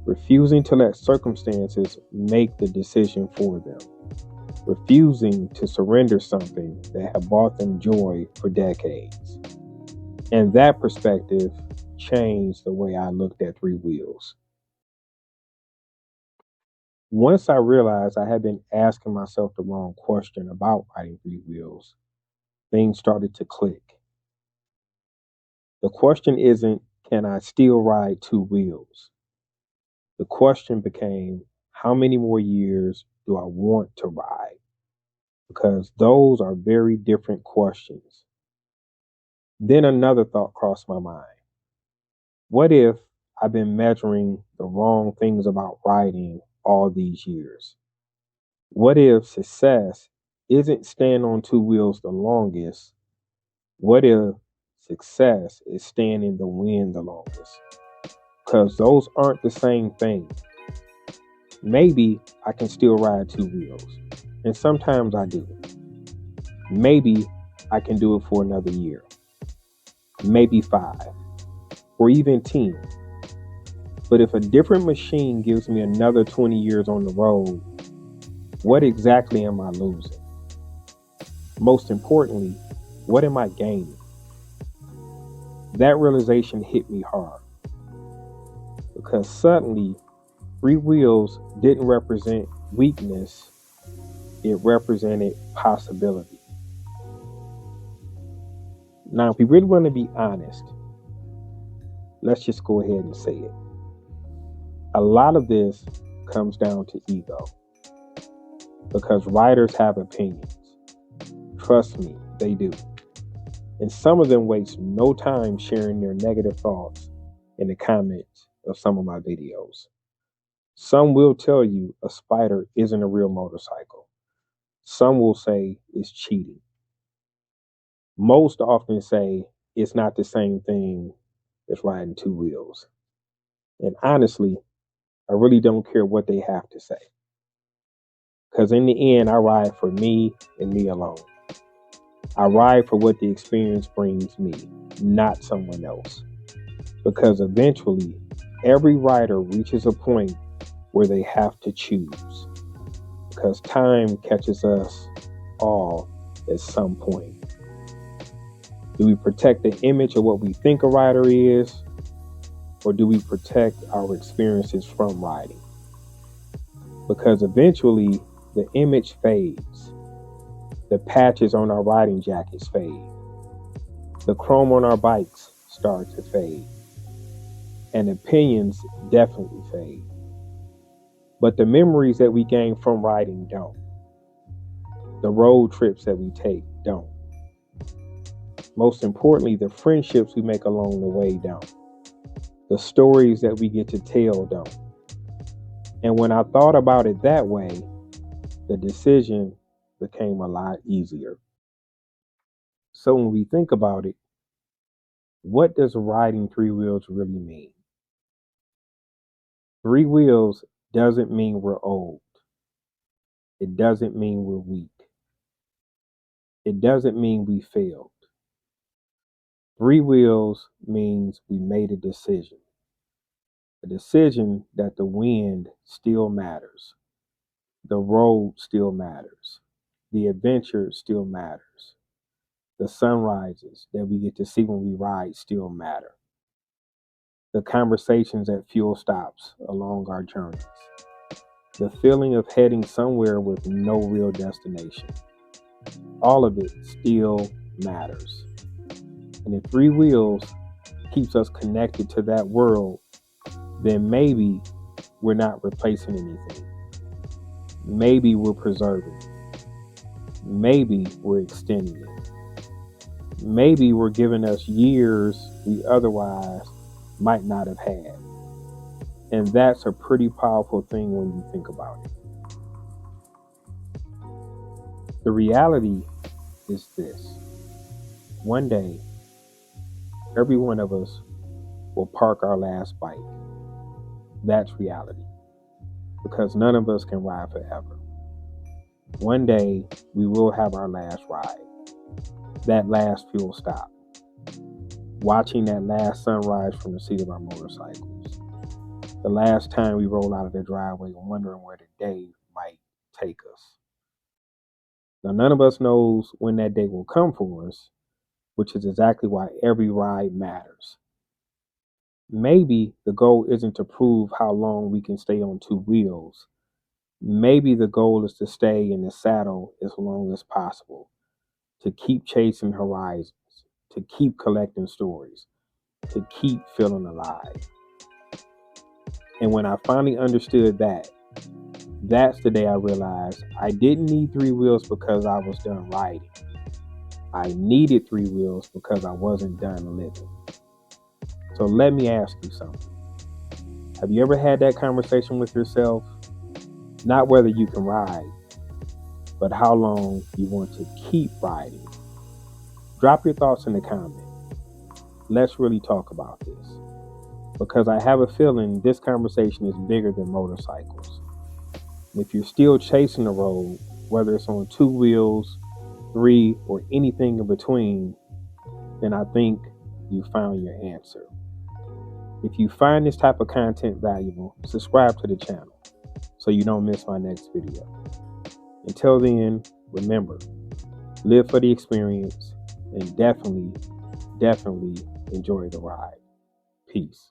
refusing to let circumstances make the decision for them, refusing to surrender something that had brought them joy for decades. And that perspective changed the way I looked at three wheels. Once I realized I had been asking myself the wrong question about riding three wheels, things started to click. The question isn't, can I still ride two wheels? The question became, how many more years do I want to ride? Because those are very different questions. Then another thought crossed my mind. What if I've been measuring the wrong things about riding all these years? What if success isn't staying on two wheels the longest? What if success is staying in the wind the longest? Because those aren't the same thing. Maybe I can still ride two wheels, and sometimes I do. Maybe I can do it for another year, maybe 5, or even 10. But if a different machine gives me another 20 years on the road, what exactly am I losing? Most importantly, what am I gaining? That realization hit me hard, because suddenly, three wheels didn't represent weakness, it represented possibility. Now, if we really want to be honest, let's just go ahead and say it. A lot of this comes down to ego, because riders have opinions. Trust me, they do. And some of them waste no time sharing their negative thoughts in the comments of some of my videos. Some will tell you a Spyder isn't a real motorcycle. Some will say it's cheating. Most often say it's not the same thing as riding two wheels. And honestly, I really don't care what they have to say. Because in the end, I ride for me and me alone. I ride for what the experience brings me, not someone else. Because eventually, every rider reaches a point where they have to choose. Because time catches us all at some point. Do we protect the image of what we think a rider is? Or do we protect our experiences from riding? Because eventually, the image fades. The patches on our riding jackets fade. The chrome on our bikes start to fade. And opinions definitely fade. But the memories that we gain from riding don't. The road trips that we take don't. Most importantly, the friendships we make along the way don't. The stories that we get to tell don't. And when I thought about it that way, the decision became a lot easier. So when we think about it, what does riding three wheels really mean? Three wheels doesn't mean we're old. It doesn't mean we're weak. It doesn't mean we failed. Three wheels means we made a decision. A decision that the wind still matters. The road still matters. The adventure still matters. The sunrises that we get to see when we ride still matter. The conversations at fuel stops along our journeys. The feeling of heading somewhere with no real destination. All of it still matters. And if three wheels keeps us connected to that world, then maybe we're not replacing anything. Maybe we're preserving. Maybe we're extending it. Maybe we're giving us years we otherwise might not have had. And that's a pretty powerful thing when you think about it. The reality is this. One day, every one of us will park our last bike. That's reality. Because none of us can ride forever. One day, we will have our last ride. That last fuel stop. Watching that last sunrise from the seat of our motorcycles. the last time we roll out of the driveway wondering where the day might take us. Now, none of us knows when that day will come for us, which is exactly why every ride matters. Maybe the goal isn't to prove how long we can stay on two wheels. Maybe the goal is to stay in the saddle as long as possible, to keep chasing horizons, to keep collecting stories, to keep feeling alive. And when I finally understood that, that's the day I realized I didn't need three wheels because I was done riding. I needed three wheels because I wasn't done living. So let me ask you something. Have you ever had that conversation with yourself? Not whether you can ride, but how long you want to keep riding. Drop your thoughts in the comments. Let's really talk about this. Because I have a feeling this conversation is bigger than motorcycles. If you're still chasing the road, whether it's on two wheels, three, or anything in between, then I think you found your answer. If you find this type of content valuable, subscribe to the channel so you don't miss my next video. Until then, remember, live for the experience and definitely enjoy the ride. Peace.